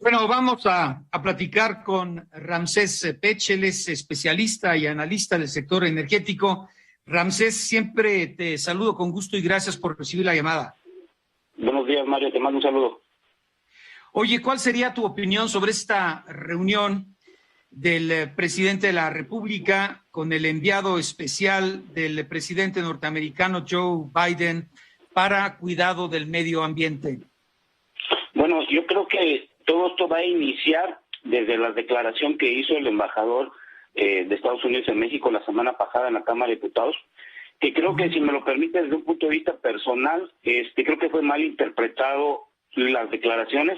Bueno, vamos a platicar con Ramsés Pech, él es especialista y analista del sector energético. Ramsés, siempre te saludo con gusto y gracias por recibir la llamada. Buenos días, Mario, te mando un saludo. Oye, ¿cuál sería tu opinión sobre esta reunión del presidente de la República con el enviado especial del presidente norteamericano Joe Biden para cuidado del medio ambiente? Bueno, yo creo que todo esto va a iniciar desde la declaración que hizo el embajador de Estados Unidos en México la semana pasada en la Cámara de Diputados, que creo que, si me lo permite, desde un punto de vista personal, creo que fue mal interpretado las declaraciones,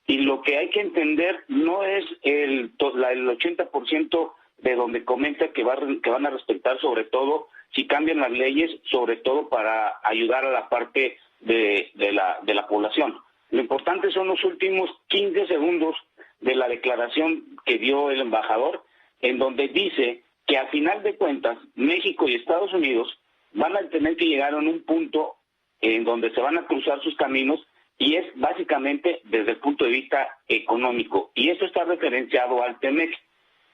y lo que hay que entender no es el 80% de donde comenta que van a respetar, sobre todo si cambian las leyes, sobre todo para ayudar a la parte de la población. Lo importante son los últimos 15 segundos de la declaración que dio el embajador, en donde dice que a final de cuentas México y Estados Unidos van a tener que llegar a un punto en donde se van a cruzar sus caminos, y es básicamente desde el punto de vista económico, y esto está referenciado al TEMEC.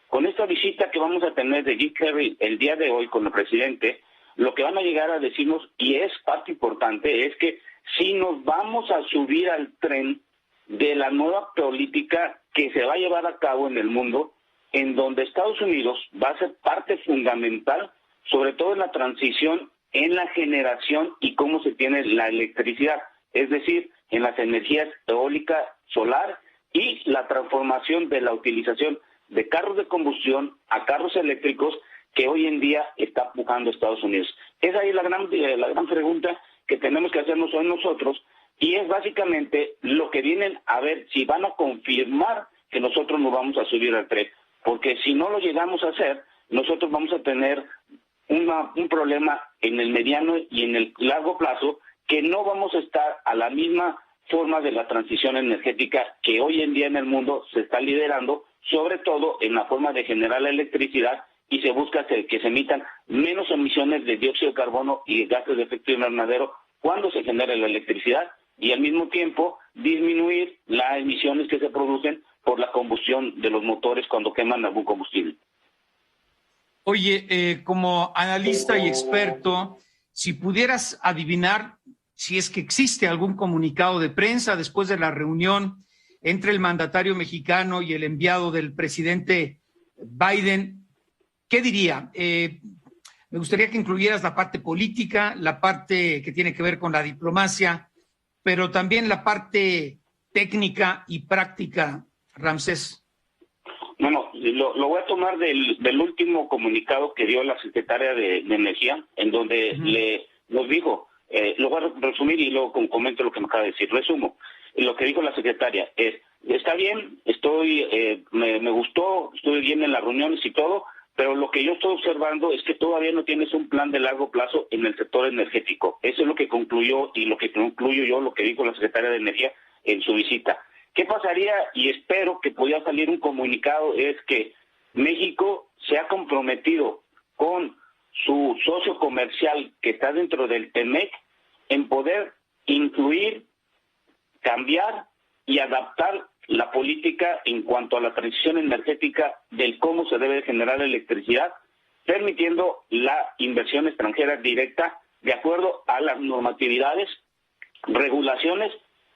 Con esta visita que vamos a tener de Jim Carrey el día de hoy con el presidente, lo que van a llegar a decirnos, y es parte importante, es que si nos vamos a subir al tren de la nueva política que se va a llevar a cabo en el mundo, en donde Estados Unidos va a ser parte fundamental, sobre todo en la transición, en la generación y cómo se tiene la electricidad, es decir, en las energías eólica, solar, y la transformación de la utilización de carros de combustión a carros eléctricos que hoy en día está empujando Estados Unidos. Esa es la gran pregunta que tenemos que hacernos hoy nosotros, y es básicamente lo que vienen a ver si van a confirmar que nosotros nos vamos a subir al tren, porque si no lo llegamos a hacer, nosotros vamos a tener un problema en el mediano y en el largo plazo, que no vamos a estar a la misma forma de la transición energética que hoy en día en el mundo se está liderando, sobre todo en la forma de generar la electricidad, y se busca que se emitan menos emisiones de dióxido de carbono y gases de efecto invernadero cuando se genere la electricidad, y al mismo tiempo disminuir las emisiones que se producen por la combustión de los motores cuando queman algún combustible. Oye, como analista y experto, si pudieras adivinar si es que existe algún comunicado de prensa después de la reunión entre el mandatario mexicano y el enviado del presidente Biden, ¿qué diría? Me gustaría que incluyeras la parte política, la parte que tiene que ver con la diplomacia, pero también la parte técnica y práctica, Ramsés. Bueno, lo voy a tomar del último comunicado que dio la secretaria de Energía, en donde nos dijo, lo voy a resumir y luego comento lo que me acaba de decir. Resumo, lo que dijo la secretaria es: está bien, me gustó, estuve bien en las reuniones y todo, pero lo que yo estoy observando es que todavía no tienes un plan de largo plazo en el sector energético. Eso es lo que concluyó, y lo que concluyo yo, lo que dijo la secretaria de Energía en su visita. ¿Qué pasaría? Y espero que pudiera salir un comunicado, es que México se ha comprometido con su socio comercial que está dentro del TEMEC en poder incluir, cambiar y adaptar la política en cuanto a la transición energética del cómo se debe generar electricidad, permitiendo la inversión extranjera directa de acuerdo a las normatividades, regulaciones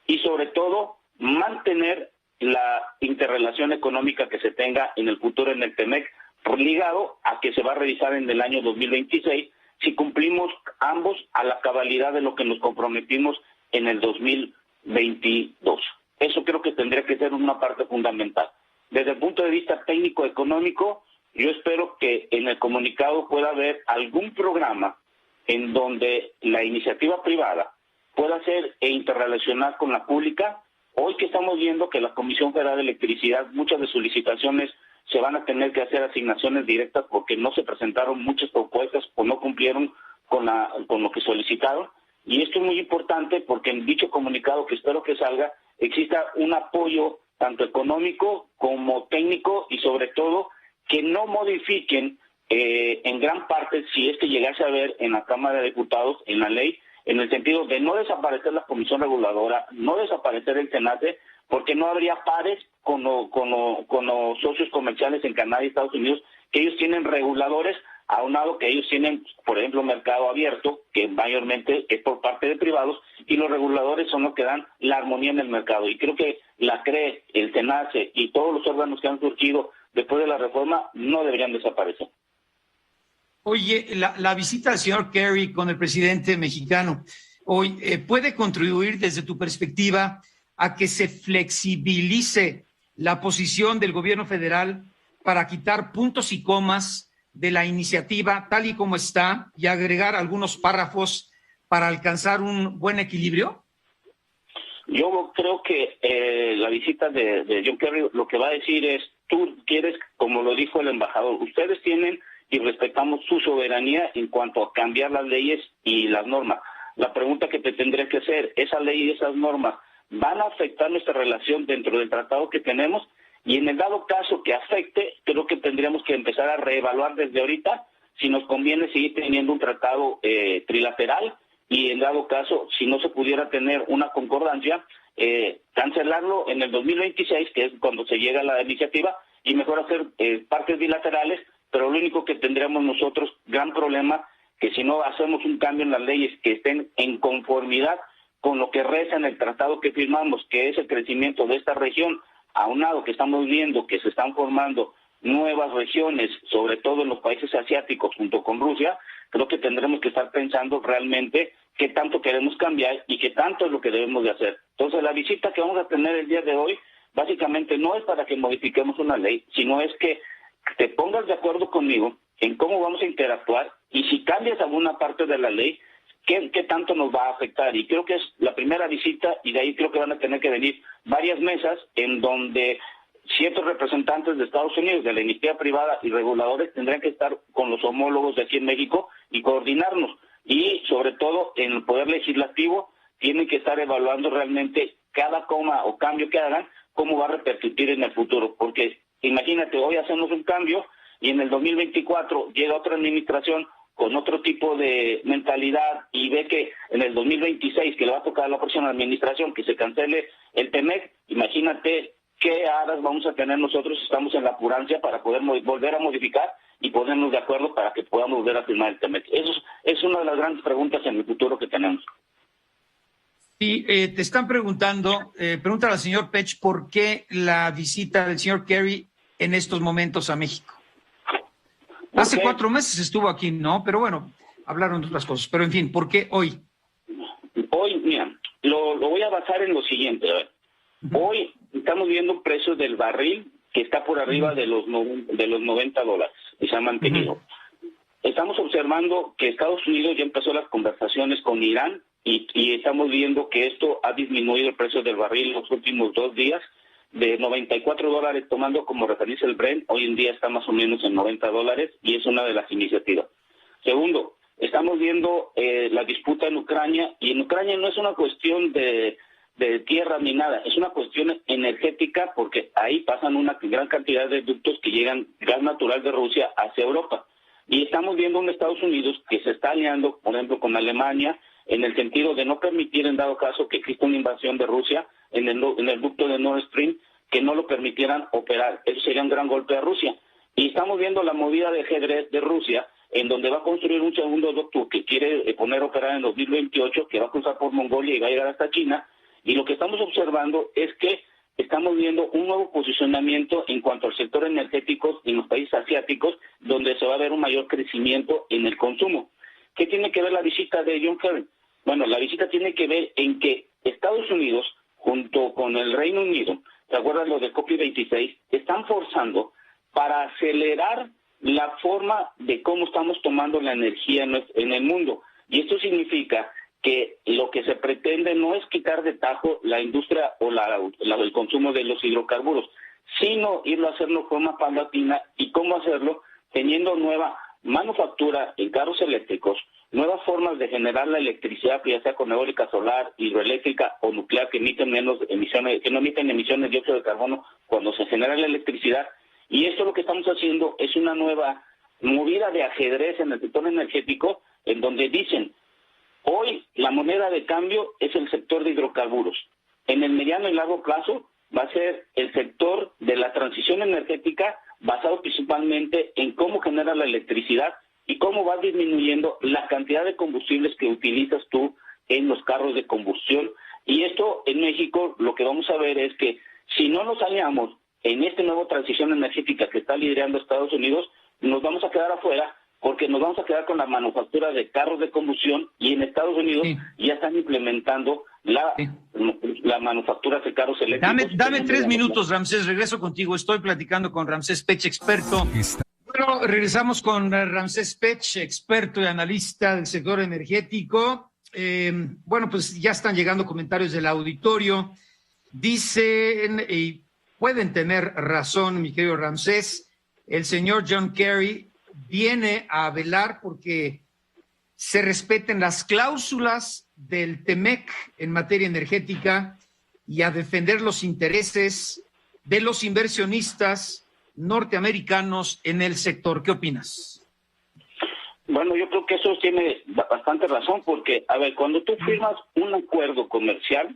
y sobre todo mantener la interrelación económica que se tenga en el futuro en el TEMEC, ligado a que se va a revisar en el año 2026 si cumplimos ambos a la cabalidad de lo que nos comprometimos en el 2022. Eso creo que tendría que ser una parte fundamental. Desde el punto de vista técnico-económico, yo espero que en el comunicado pueda haber algún programa en donde la iniciativa privada pueda ser interrelacionar con la pública. Hoy que estamos viendo que la Comisión Federal de Electricidad, muchas de sus licitaciones se van a tener que hacer asignaciones directas porque no se presentaron muchas propuestas o no cumplieron con lo que solicitaron. Y esto es muy importante porque en dicho comunicado, que espero que salga, exista un apoyo tanto económico como técnico, y sobre todo que no modifiquen en gran parte, si es que llegase a ver en la Cámara de Diputados, en la ley, en el sentido de no desaparecer la Comisión Reguladora, no desaparecer el SENACE, porque no habría pares con los socios comerciales en Canadá y Estados Unidos, que ellos tienen reguladores, aunado que ellos tienen, por ejemplo, mercado abierto, que mayormente es por parte de privados, y los reguladores son los que dan la armonía en el mercado. Y creo que la CRE, el SENACE y todos los órganos que han surgido después de la reforma no deberían desaparecer. Oye, la visita del señor Kerry con el presidente mexicano hoy puede contribuir desde tu perspectiva a que se flexibilice la posición del gobierno federal para quitar puntos y comas de la iniciativa tal y como está y agregar algunos párrafos para alcanzar un buen equilibrio? Yo creo que la visita de John Kerry lo que va a decir es, tú quieres, como lo dijo el embajador, ustedes tienen y respetamos su soberanía en cuanto a cambiar las leyes y las normas. La pregunta que te tendré que hacer, ¿esa ley y esas normas van a afectar nuestra relación dentro del tratado que tenemos? Y en el dado caso que afecte, creo que tendríamos que empezar a reevaluar desde ahorita si nos conviene seguir teniendo un tratado trilateral, y en dado caso, si no se pudiera tener una concordancia, cancelarlo en el 2026, que es cuando se llega a la iniciativa, y mejor hacer partes bilaterales, pero lo único que tendríamos nosotros, gran problema, que si no hacemos un cambio en las leyes que estén en conformidad con lo que reza en el tratado que firmamos, que es el crecimiento de esta región, aunado que estamos viendo que se están formando nuevas regiones, sobre todo en los países asiáticos junto con Rusia, creo que tendremos que estar pensando realmente qué tanto queremos cambiar y qué tanto es lo que debemos de hacer. Entonces, la visita que vamos a tener el día de hoy, básicamente no es para que modifiquemos una ley, sino es que te pongas de acuerdo conmigo en cómo vamos a interactuar, y si cambias alguna parte de la ley, ¿qué tanto nos va a afectar? Y creo que es la primera visita, y de ahí creo que van a tener que venir varias mesas en donde ciertos representantes de Estados Unidos, de la iniciativa privada y reguladores tendrán que estar con los homólogos de aquí en México y coordinarnos. Y sobre todo en el Poder Legislativo tienen que estar evaluando realmente cada coma o cambio que hagan, cómo va a repercutir en el futuro. Porque imagínate, hoy hacemos un cambio y en el 2024 llega otra administración con otro tipo de mentalidad y ve que en el 2026, que le va a tocar a la próxima administración que se cancele el TEMEC, imagínate qué aras vamos a tener nosotros, estamos en la apurancia para poder volver a modificar y ponernos de acuerdo para que podamos volver a firmar el TEMEC. Eso es una de las grandes preguntas en el futuro que tenemos. Sí, te están preguntando, pregúntale al señor Pech, ¿por qué la visita del señor Kerry en estos momentos a México? Hace 4 meses estuvo aquí, ¿no? Pero bueno, hablaron de otras cosas. Pero en fin, ¿por qué hoy? Hoy, mira, lo voy a basar en lo siguiente. A ver. Hoy estamos viendo precios del barril que está por arriba de los $90 y se ha mantenido. Estamos observando que Estados Unidos ya empezó las conversaciones con Irán y estamos viendo que esto ha disminuido el precio del barril en los últimos 2 días, de $94 tomando como referencia el Brent, hoy en día está más o menos en $90 y es una de las iniciativas. Segundo, estamos viendo la disputa en Ucrania, y en Ucrania no es una cuestión de tierra ni nada, es una cuestión energética, porque ahí pasan una gran cantidad de ductos que llegan gas natural de Rusia hacia Europa. Y estamos viendo en Estados Unidos que se está aliando, por ejemplo, con Alemania, en el sentido de no permitir, en dado caso, que exista una invasión de Rusia en el ducto de Nord Stream, que no lo permitieran operar. Eso sería un gran golpe a Rusia. Y estamos viendo la movida de ajedrez de Rusia, en donde va a construir un segundo ducto que quiere poner a operar en 2028, que va a cruzar por Mongolia y va a llegar hasta China. Y lo que estamos observando es que estamos viendo un nuevo posicionamiento en cuanto al sector energético en los países asiáticos, donde se va a ver un mayor crecimiento en el consumo. ¿Qué tiene que ver la visita de John Kerry? Bueno, la visita tiene que ver en que Estados Unidos, junto con el Reino Unido, ¿te acuerdas lo de COP26? Están forzando para acelerar la forma de cómo estamos tomando la energía en el mundo. Y esto significa que lo que se pretende no es quitar de tajo la industria o el consumo de los hidrocarburos, sino irlo a hacerlo de forma paulatina. ¿Y cómo hacerlo? Teniendo nueva manufactura en carros eléctricos, nuevas formas de generar la electricidad, ya sea con eólica solar, hidroeléctrica o nuclear, que emiten menos emisiones, que no emiten emisiones de dióxido de carbono cuando se genera la electricidad. Y esto lo que estamos haciendo es una nueva movida de ajedrez en el sector energético, en donde dicen, hoy la moneda de cambio es el sector de hidrocarburos. En el mediano y largo plazo va a ser el sector de la transición energética basado principalmente en cómo genera la electricidad y cómo va disminuyendo la cantidad de combustibles que utilizas tú en los carros de combustión. Y esto en México lo que vamos a ver es que si no nos aliamos en esta nueva transición energética que está liderando Estados Unidos, nos vamos a quedar afuera porque nos vamos a quedar con la manufactura de carros de combustión y en Estados Unidos ya están implementando la manufactura de carros eléctricos. Dame 3 minutos, Ramsés, regreso contigo. Estoy platicando con Ramsés Pech, experto. Bueno, regresamos con Ramsés Pech, experto y analista del sector energético. Bueno, pues ya están llegando comentarios del auditorio. Dicen, y pueden tener razón, mi querido Ramsés, el señor John Kerry viene a velar porque se respeten las cláusulas del TEMEC en materia energética y a defender los intereses de los inversionistas norteamericanos en el sector. ¿Qué opinas? Bueno, yo creo que eso tiene bastante razón porque, a ver, cuando tú firmas un acuerdo comercial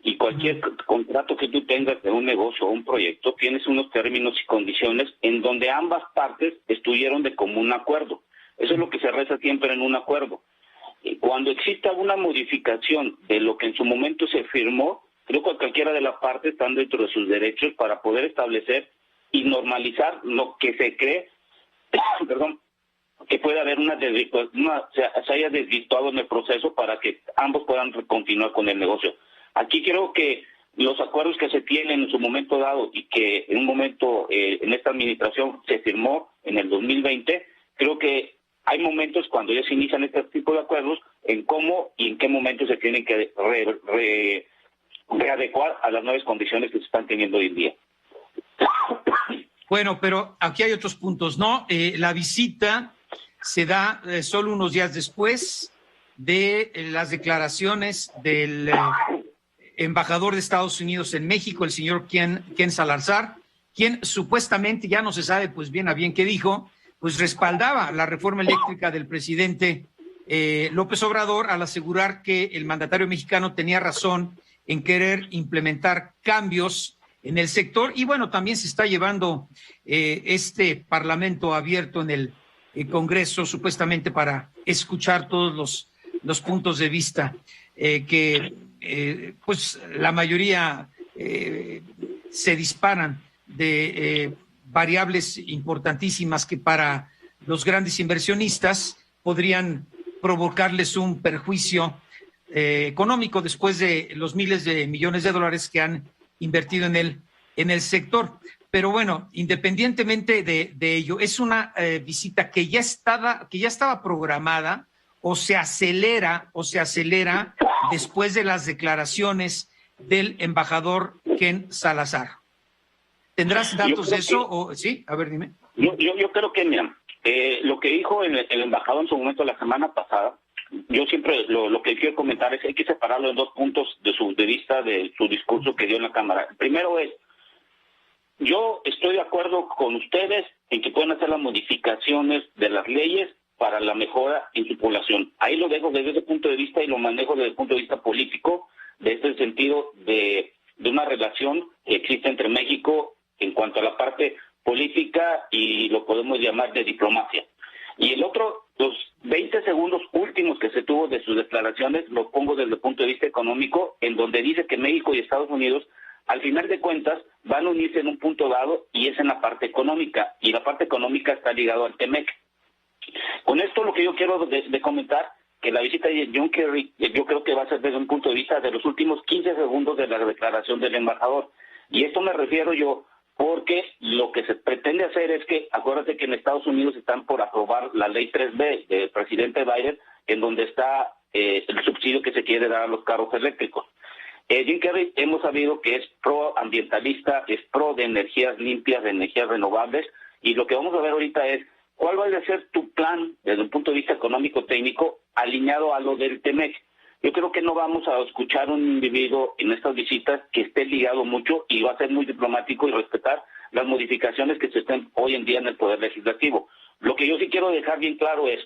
y cualquier contrato que tú tengas de un negocio o un proyecto, tienes unos términos y condiciones en donde ambas partes estuvieron de común acuerdo. Eso es lo que se reza siempre en un acuerdo. Y cuando exista una modificación de lo que en su momento se firmó, creo que cualquiera de las partes están dentro de sus derechos para poder establecer y normalizar lo que se cree, perdón, que puede haber se haya desvirtuado en el proceso para que ambos puedan continuar con el negocio. Aquí creo que los acuerdos que se tienen en su momento dado y que en un momento en esta administración se firmó en el 2020, creo que hay momentos cuando ya se inician este tipo de acuerdos en cómo y en qué momento se tienen que readecuar a las nuevas condiciones que se están teniendo hoy en día. Bueno, pero aquí hay otros puntos, ¿no? La visita se da solo unos días después de las declaraciones del embajador de Estados Unidos en México, el señor Ken Salazar, quien supuestamente, ya no se sabe pues bien a bien qué dijo, pues respaldaba la reforma eléctrica del presidente López Obrador al asegurar que el mandatario mexicano tenía razón en querer implementar cambios en el sector. Y bueno, también se está llevando este parlamento abierto en el Congreso supuestamente para escuchar todos los puntos de vista pues la mayoría se disparan de variables importantísimas que para los grandes inversionistas podrían provocarles un perjuicio económico después de los miles de millones de dólares que han invertido en el sector. Pero bueno, independientemente de ello, es una visita que ya estaba programada o se acelera después de las declaraciones del embajador Ken Salazar. ¿Tendrás datos de eso? Sí, a ver, dime. Yo creo que, mira, lo que dijo el embajador en su momento la semana pasada, yo siempre lo que quiero comentar es que hay que separarlo en dos puntos de vista de su discurso que dio en la Cámara. El primero es, yo estoy de acuerdo con ustedes en que pueden hacer las modificaciones de las leyes para la mejora en su población. Ahí lo dejo desde ese punto de vista y lo manejo desde el punto de vista político, desde el sentido de una relación que existe entre México en cuanto a la parte política y lo podemos llamar de diplomacia. Y el otro, los 20 segundos últimos que se tuvo de sus declaraciones, los pongo desde el punto de vista económico, en donde dice que México y Estados Unidos, al final de cuentas, van a unirse en un punto dado y es en la parte económica. Y la parte económica está ligado al TEMEC. Con esto lo que yo quiero de comentar, que la visita de John Kerry, yo creo que va a ser desde un punto de vista de los últimos 15 segundos de la declaración del embajador. Y esto me refiero yo porque lo que se pretende hacer es que, acuérdate que en Estados Unidos están por aprobar la ley 3B del presidente Biden, en donde está el subsidio que se quiere dar a los carros eléctricos. Jim Kerry hemos sabido que es proambientalista, es pro de energías limpias, de energías renovables, y lo que vamos a ver ahorita es cuál va a ser tu plan desde un punto de vista económico-técnico alineado a lo del TEMEC. Yo creo que no vamos a escuchar un individuo en estas visitas que esté ligado mucho y va a ser muy diplomático y respetar las modificaciones que se estén hoy en día en el Poder Legislativo. Lo que yo sí quiero dejar bien claro es,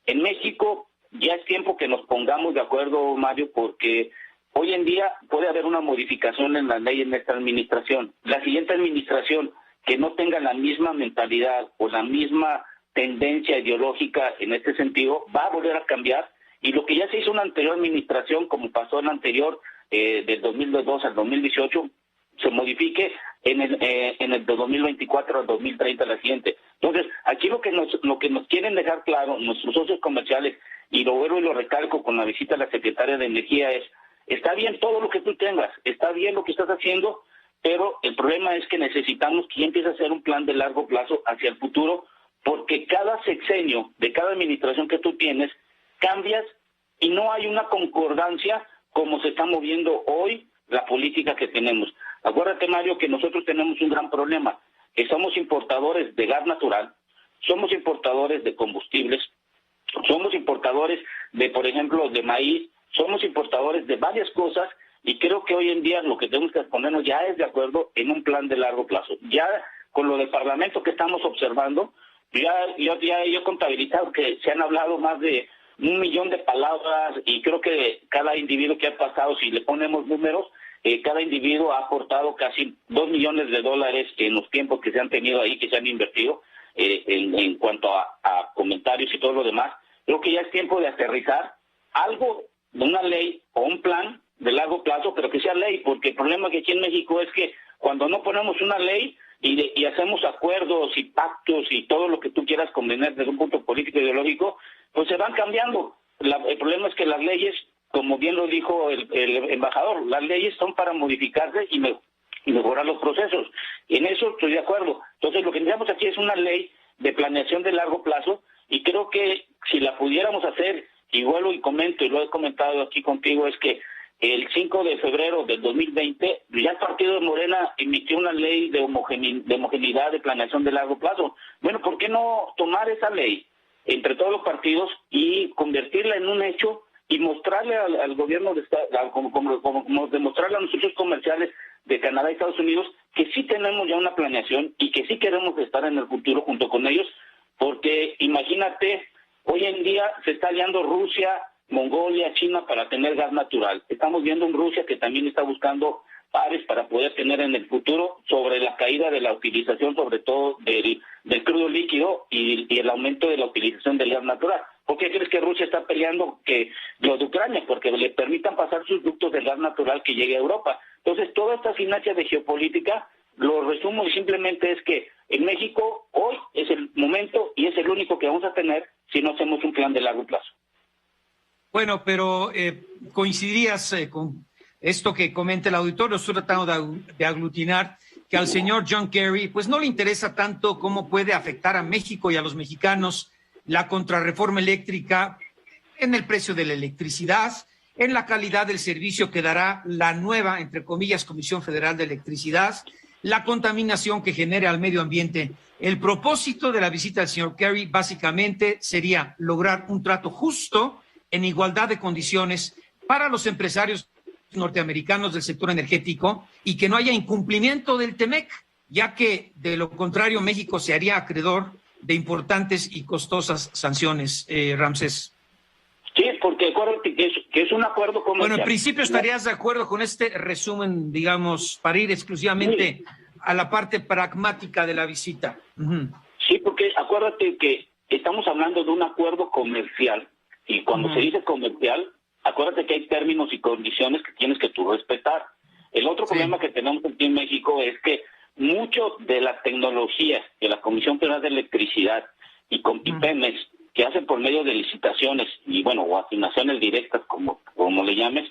en México ya es tiempo que nos pongamos de acuerdo, Mario, porque hoy en día puede haber una modificación en la ley en esta administración. La siguiente administración que no tenga la misma mentalidad o la misma tendencia ideológica en este sentido, va a volver a cambiar, y lo que ya se hizo en la anterior administración, como pasó en la anterior, del 2002 al 2018, se modifique en el de 2024 al 2030 la siguiente. Entonces, aquí lo que nos quieren dejar claro nuestros socios comerciales, y lo vuelvo y lo recalco con la visita a la secretaria de Energía, es: está bien todo lo que tú tengas, está bien lo que estás haciendo, pero el problema es que necesitamos que ya empiece a hacer un plan de largo plazo hacia el futuro, porque cada sexenio de cada administración que tú tienes cambias y no hay una concordancia como se está moviendo hoy la política que tenemos. Acuérdate, Mario, que nosotros tenemos un gran problema, que somos importadores de gas natural, somos importadores de combustibles, somos importadores de, por ejemplo, de maíz, somos importadores de varias cosas, y creo que hoy en día lo que tenemos que ponernos ya es de acuerdo en un plan de largo plazo. Ya con lo del Parlamento que estamos observando, yo he contabilizado que se han hablado más de 1,000,000 de palabras, y creo que cada individuo que ha pasado, si le ponemos números, cada individuo ha aportado casi $2,000,000 en los tiempos que se han tenido ahí, que se han invertido en cuanto a comentarios y todo lo demás. Creo que ya es tiempo de aterrizar algo de una ley o un plan de largo plazo, pero que sea ley, porque el problema que aquí en México es que cuando no ponemos una ley y hacemos acuerdos y pactos y todo lo que tú quieras convener desde un punto político e ideológico, pues se van cambiando. El problema es que las leyes, como bien lo dijo el embajador, las leyes son para modificarse y mejorar los procesos. En eso estoy de acuerdo. Entonces, lo que necesitamos aquí es una ley de planeación de largo plazo, y creo que si la pudiéramos hacer, y vuelvo y comento, y lo he comentado aquí contigo, es que el 5 de febrero del 2020, ya el partido de Morena emitió una ley de homogeneidad de planeación de largo plazo. Bueno, ¿por qué no tomar esa ley entre todos los partidos y convertirla en un hecho y mostrarle al gobierno de Estado, como demostrarle a nuestros comerciales de Canadá y Estados Unidos, que sí tenemos ya una planeación y que sí queremos estar en el futuro junto con ellos? Porque imagínate, hoy en día se está aliando Rusia, Mongolia, China para tener gas natural. Estamos viendo en Rusia que también está buscando pares para poder tener en el futuro, sobre la caída de la utilización, sobre todo del crudo líquido, y el aumento de la utilización del gas natural. ¿Por qué crees que Rusia está peleando que lo de Ucrania? Porque le permitan pasar sus ductos de gas natural que llegue a Europa. Entonces, toda esta sinergia de geopolítica, lo resumo y simplemente es que en México hoy es el momento y es el único que vamos a tener si no hacemos un plan de largo plazo. Bueno, pero coincidirías con esto que comenta el auditorio. Estoy tratando de aglutinar que al señor John Kerry pues no le interesa tanto cómo puede afectar a México y a los mexicanos la contrarreforma eléctrica en el precio de la electricidad, en la calidad del servicio que dará la nueva, entre comillas, Comisión Federal de Electricidad, la contaminación que genere al medio ambiente. El propósito de la visita del señor Kerry básicamente sería lograr un trato justo en igualdad de condiciones para los empresarios norteamericanos del sector energético, y que no haya incumplimiento del TEMEC, ya que de lo contrario México se haría acreedor de importantes y costosas sanciones, Ramsés. Sí, porque acuérdate que es un acuerdo comercial. Bueno, en principio estarías de acuerdo con este resumen, digamos, para ir exclusivamente a la parte pragmática de la visita. Sí, porque acuérdate que estamos hablando de un acuerdo comercial, y cuando se dice comercial, acuérdate que hay términos y condiciones que tienes que tú respetar. El otro problema que tenemos aquí en México es que mucho de las tecnologías que la Comisión Federal de Electricidad y Pemex, que hacen por medio de licitaciones y o asignaciones directas, como le llames,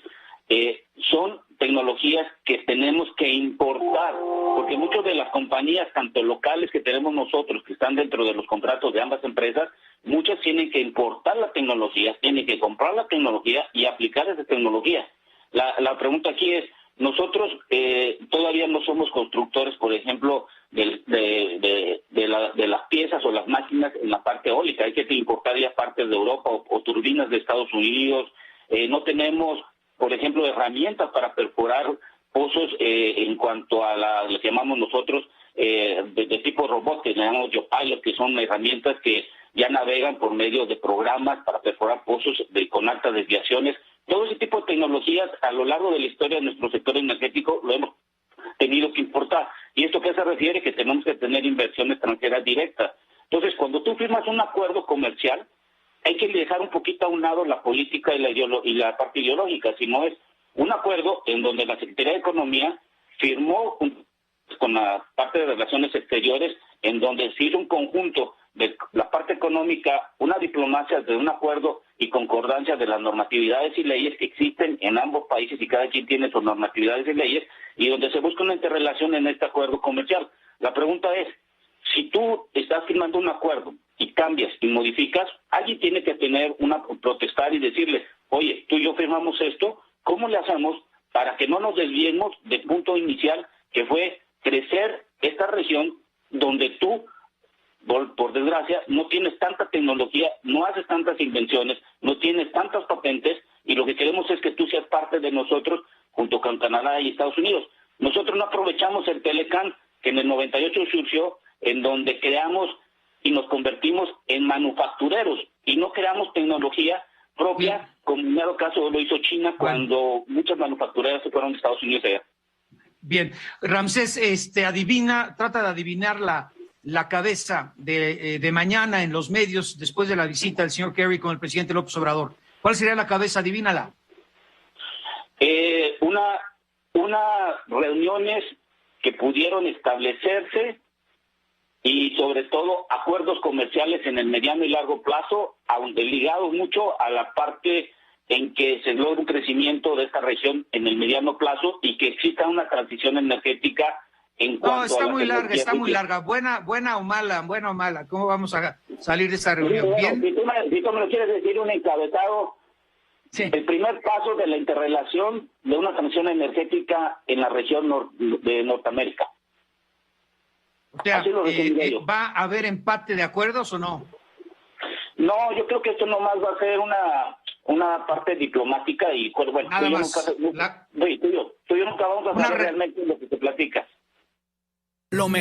son tecnologías que tenemos que importar, porque muchas de las compañías, tanto locales que tenemos nosotros, que están dentro de los contratos de ambas empresas, muchas tienen que importar la tecnología, tienen que comprar la tecnología y aplicar esa tecnología. La pregunta aquí es, nosotros todavía no somos constructores, por ejemplo, de las piezas o las máquinas en la parte eólica. Hay que importar ya partes de Europa o turbinas de Estados Unidos. No tenemos, por ejemplo, herramientas para perforar pozos en cuanto a lo que llamamos nosotros de tipo robot, que llamamos Geopilot, que son herramientas que ya navegan por medio de programas para perforar pozos con altas desviaciones. todo ese tipo de tecnologías a lo largo de la historia de nuestro sector energético lo hemos tenido que importar. ¿Y esto qué se refiere? Que tenemos que tener inversión extranjera directa. Entonces, cuando tú firmas un acuerdo comercial, hay que dejar un poquito a un lado la política y la parte ideológica, sino es un acuerdo en donde la Secretaría de Economía firmó con la parte de Relaciones Exteriores, en donde se hizo un conjunto de la parte económica, una diplomacia de un acuerdo y concordancia de las normatividades y leyes que existen en ambos países y cada quien tiene sus normatividades y leyes, y donde se busca una interrelación en este acuerdo comercial. La pregunta es, si tú estás firmando un acuerdo y cambias y modificas, alguien tiene que protestar y decirle, oye, tú y yo firmamos esto, ¿cómo le hacemos para que no nos desviemos del punto inicial que fue crecer esta región donde tú, por desgracia, no tienes tanta tecnología, no haces tantas invenciones, no tienes tantas patentes, y lo que queremos es que tú seas parte de nosotros junto con Canadá y Estados Unidos? Nosotros no aprovechamos el Telecán, que en el 98 surgió, en donde creamos y nos convertimos en manufactureros y no creamos tecnología propia, como en el caso lo hizo China cuando muchas manufactureras se fueron de Estados Unidos allá. Bien, Ramsés, trata de adivinar la cabeza de mañana en los medios después de la visita del señor Kerry con el presidente López Obrador. ¿Cuál sería la cabeza? Adivínala. Una reuniones que pudieron establecerse y sobre todo acuerdos comerciales en el mediano y largo plazo, aunque ligados mucho a la parte en que se logra un crecimiento de esta región en el mediano plazo y que exista una transición energética en cuanto está muy larga. Buena o mala. ¿Cómo vamos a salir de esa reunión? Bueno, ¿Bien? si tú me lo quieres decir un encabezado, sí. El primer paso de la interrelación de una transición energética en la región de Norteamérica. O sea, ¿va a haber empate de acuerdos o no? No, yo creo que esto nomás va a ser una parte diplomática y bueno, nada más. Tú y yo nunca vamos a saber realmente lo que se platica. Lo mejor